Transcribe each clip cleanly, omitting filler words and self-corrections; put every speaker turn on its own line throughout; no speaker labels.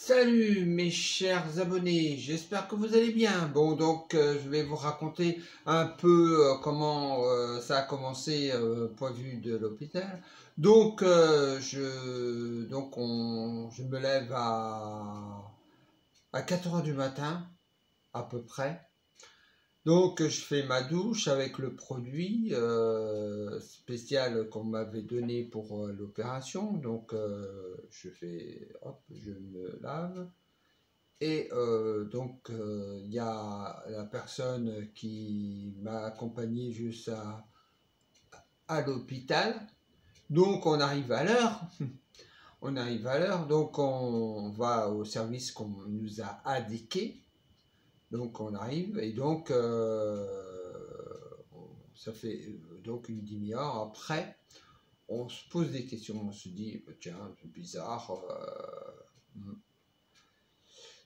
Salut mes chers abonnés, j'espère que vous allez bien. Bon donc je vais vous raconter un peu comment ça a commencé point de vue de l'hôpital. Donc je me lève à 4 heures du matin à peu près. Donc je fais ma douche avec le produit spécial qu'on m'avait donné pour l'opération. Donc je me lave. Et il y a la personne qui m'a accompagné à l'hôpital. Donc on arrive à l'heure. On arrive à l'heure, donc on va au service qu'on nous a indiqué. Donc on arrive et donc ça fait donc une demi-heure après, on se pose des questions, on se dit tiens c'est bizarre,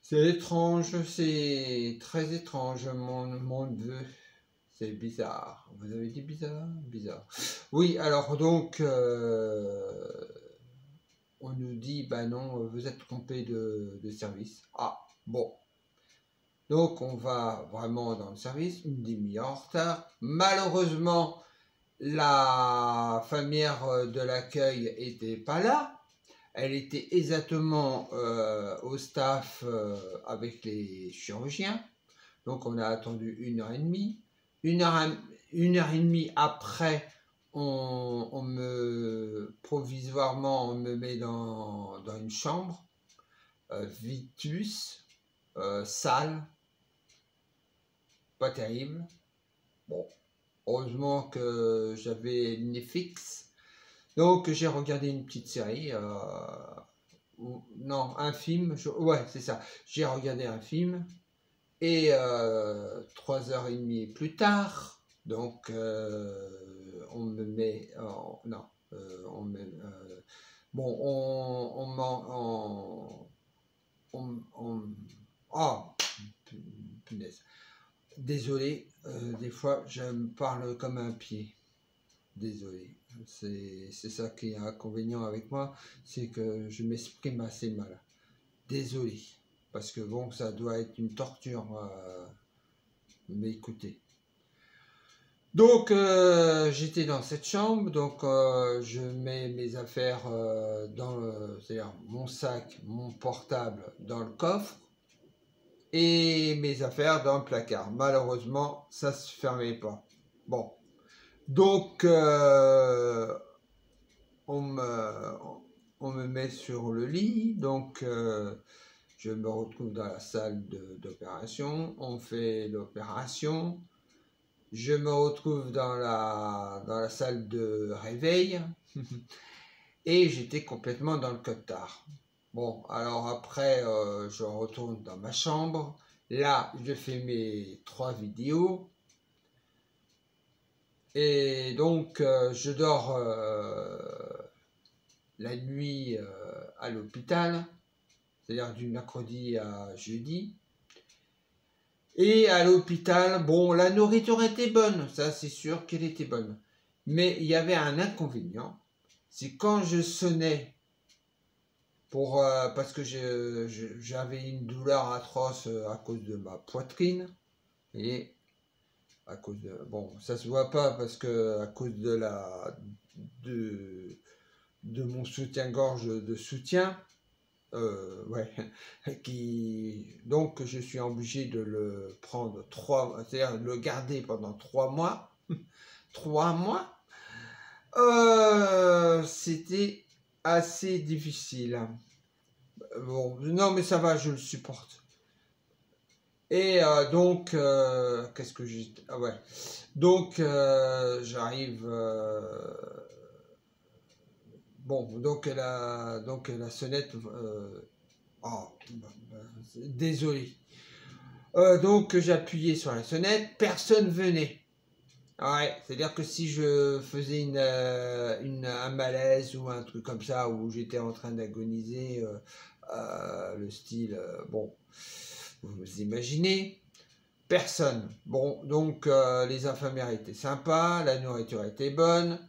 c'est étrange, c'est très étrange mon neveu, c'est bizarre. Vous avez dit bizarre, bizarre. Oui alors donc on nous dit bah non vous êtes trompé de service. Ah bon. Donc on va vraiment dans le service, une demi-heure en retard. Malheureusement, la infirmière de l'accueil n'était pas là. Elle était exactement au staff avec les chirurgiens. Donc on a attendu 1h30. Une heure et demie après, provisoirement, on me met dans une chambre, Vitus, sale. Pas terrible. Bon, heureusement que j'avais Netflix. Donc j'ai regardé une petite série. Non, un film. Ouais, c'est ça. J'ai regardé un film. Et 3h30 plus tard, donc on me met. Non, on me. Bon, oh, punaise. Désolé, des fois je me parle comme un pied. Désolé. C'est ça qui est inconvénient avec moi, c'est que je m'exprime assez mal. Désolé. Parce que bon, ça doit être une torture, mais écoutez. Donc j'étais dans cette chambre, donc je mets mes affaires c'est-à-dire mon sac, mon portable dans le coffre. Et mes affaires dans le placard. Malheureusement, ça ne se fermait pas. Bon. Donc, on me met sur le lit. Donc, je me retrouve dans la salle d'opération. On fait l'opération. Je me retrouve dans la salle de réveil. Et j'étais complètement dans le cotard. Bon, alors après, je retourne dans ma chambre. Là, je fais mes 3 vidéos. Et donc, je dors la nuit à l'hôpital, c'est-à-dire du mercredi à jeudi. Et à l'hôpital, bon, la nourriture était bonne, ça c'est sûr qu'elle était bonne. Mais il y avait un inconvénient, c'est quand je sonnais parce que j'avais une douleur atroce à cause de ma poitrine et à cause de, bon, ça se voit pas parce que à cause de mon soutien-gorge de soutien, ouais, donc je suis obligé de le prendre c'est-à-dire de le garder pendant 3 mois. 3 mois, c'était assez difficile. Bon, non mais ça va, je le supporte. Et donc, qu'est-ce que j'ai... Ah ouais. Donc, j'arrive... bon, donc la sonnette... oh, désolé. Donc, j'appuyais sur la sonnette, personne venait. Ouais, c'est-à-dire que si je faisais un malaise ou un truc comme ça, où j'étais en train d'agoniser, le style, bon, vous imaginez, personne. Bon, donc les infirmières étaient sympas, la nourriture était bonne.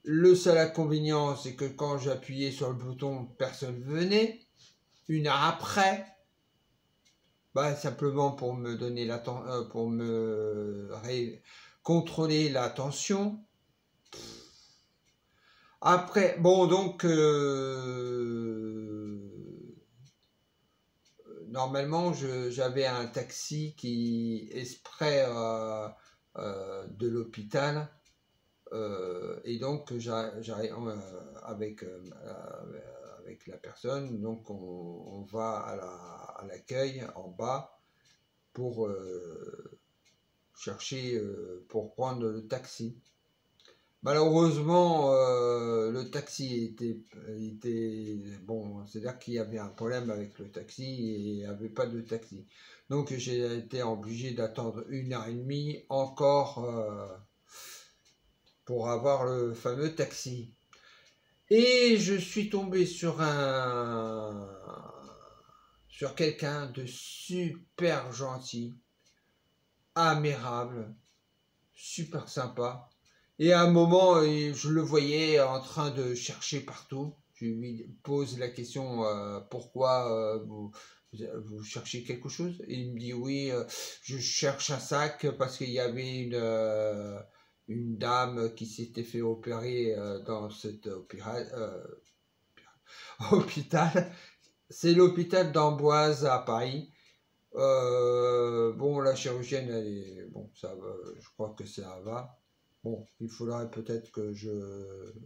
Le seul inconvénient, c'est que quand j'appuyais sur le bouton, personne venait. une heure après, bah, simplement pour me donner pour me contrôler la tension. Après, bon, donc, normalement, j'avais un taxi qui exprès de l'hôpital. Et donc, j'arrive avec la personne, donc on va à l'accueil en bas pour chercher, pour prendre le taxi. Malheureusement, le taxi était bon, c'est-à-dire qu'il y avait un problème avec le taxi et il n'y avait pas de taxi. Donc j'ai été obligé d'attendre 1 heure et demie encore pour avoir le fameux taxi. Et je suis tombé sur quelqu'un de super gentil, aimable, super sympa. Et à un moment, je le voyais en train de chercher partout. Je lui pose la question pourquoi vous cherchez quelque chose? Et il me dit oui, je cherche un sac parce qu'il y avait une dame qui s'était fait opérer dans cet hôpital. C'est l'hôpital d'Amboise à Paris. Bon, la chirurgienne, bon, ça va, je crois que ça va. Bon, il faudrait peut-être que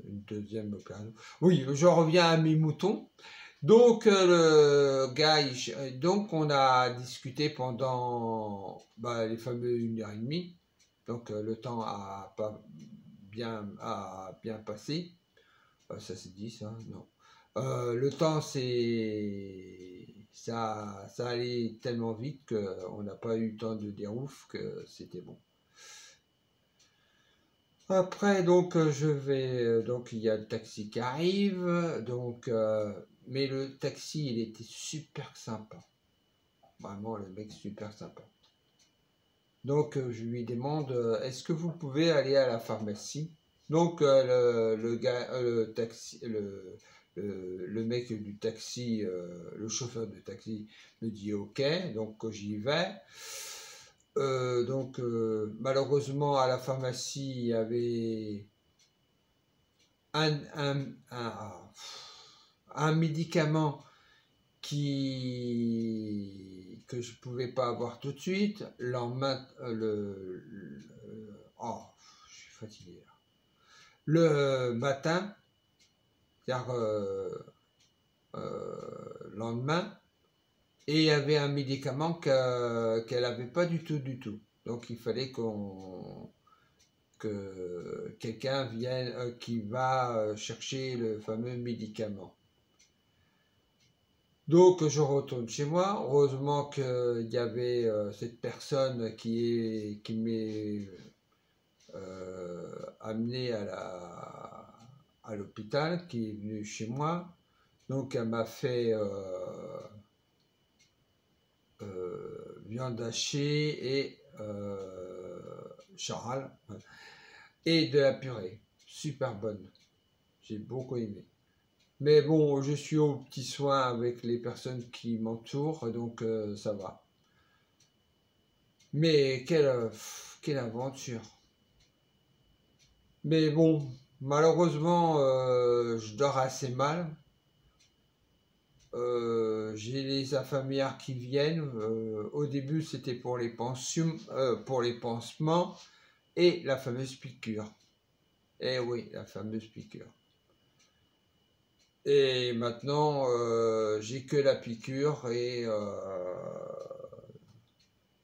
une deuxième opération. Oui, je reviens à mes moutons. Donc, le gars, donc on a discuté pendant les fameux 1 heure et demie. Donc, le temps a bien passé. Ça s'est dit, ça? Non. Le temps, ça allait tellement vite qu'on n'a pas eu le temps de dire ouf que c'était bon. Après, donc, donc, il y a le taxi qui arrive. Donc, mais le taxi, il était super sympa. Vraiment, le mec super sympa. Donc, je lui demande, est-ce que vous pouvez aller à la pharmacie? Donc, le gars, le mec du taxi, le chauffeur de taxi me dit ok, donc j'y vais. Donc, malheureusement, à la pharmacie, il y avait un médicament que je ne pouvais pas avoir tout de suite. Le lendemain, oh, je suis fatigué là. Le matin, c'est-à-dire lendemain, et il y avait un médicament qu'elle n'avait pas du tout. Donc il fallait que quelqu'un vienne, qui va chercher le fameux médicament. Donc je retourne chez moi. Heureusement qu'il y avait cette personne qui m'est amené à l'hôpital, qui est venue chez moi. Donc elle m'a fait viande hachée et charal et de la purée. Super bonne. J'ai beaucoup aimé. Mais bon, je suis aux petits soins avec les personnes qui m'entourent, donc ça va. Mais quelle aventure. Mais bon, malheureusement, je dors assez mal. J'ai les infirmières qui viennent. Au début, c'était pour les pansements et la fameuse piqûre. Eh oui, la fameuse piqûre. Et maintenant, j'ai que la piqûre et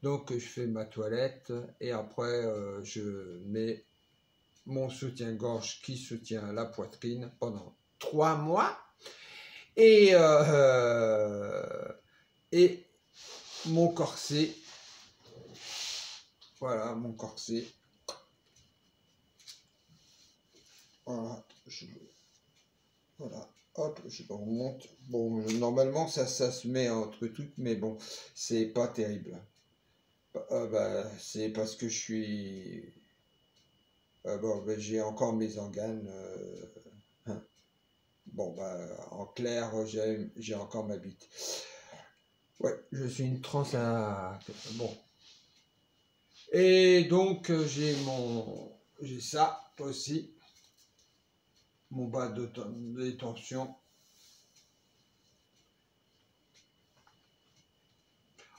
donc je fais ma toilette et après je mets mon soutien-gorge qui soutient la poitrine pendant 3 mois et mon corset. Voilà, mon corset. Voilà, voilà. Hop, je remonte. Bon, normalement, ça se met entre trucs, mais bon, c'est pas terrible. C'est parce que je suis... bon, j'ai encore mes organes. Hein. Bon, bah, en clair, j'ai encore ma bite. Ouais, je suis une trans à... Bon. Et donc, j'ai ça aussi. Mon bas de détention.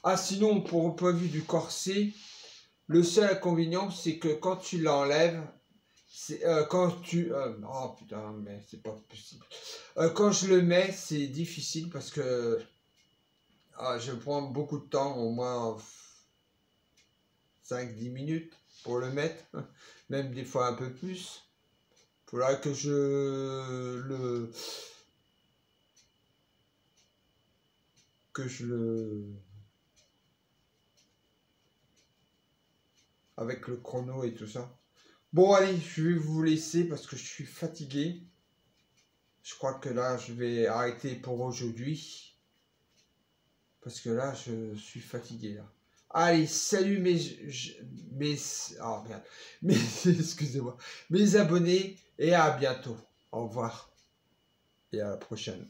Ah, sinon, pour le point de vue du corset, le seul inconvénient, c'est que quand tu l'enlèves, quand tu... oh putain, mais c'est pas possible. Quand je le mets, c'est difficile parce que je prends beaucoup de temps, au moins 5-10 minutes pour le mettre, même des fois un peu plus. Il faudra que je le... avec le chrono et tout ça. Bon, allez, je vais vous laisser parce que je suis fatigué. Je crois que là, je vais arrêter pour aujourd'hui. Parce que là, je suis fatigué. Là. Allez, salut oh, merde. Excusez-moi. Mes abonnés et à bientôt. Au revoir. Et à la prochaine.